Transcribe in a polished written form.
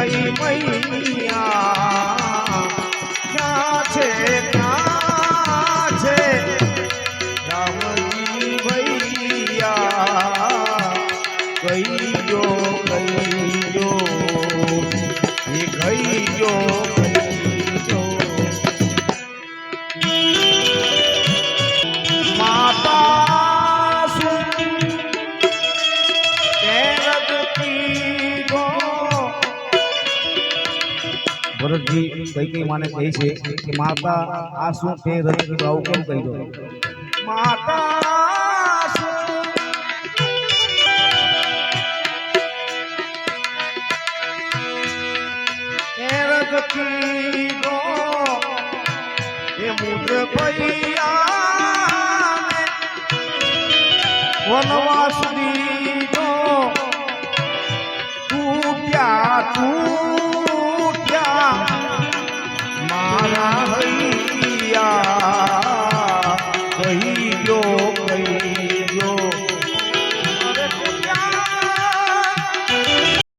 ગઈ મૈયા ક્યાં છે રામજી ભૈયા ગઈ ગયો એ ગઈ ગયો ભરતજી કઈ માને કહે છે કે માતા આ શું તે રથ આવું કેમ કહી દો માતા એ મુદ્ર પૈયા વનવાસ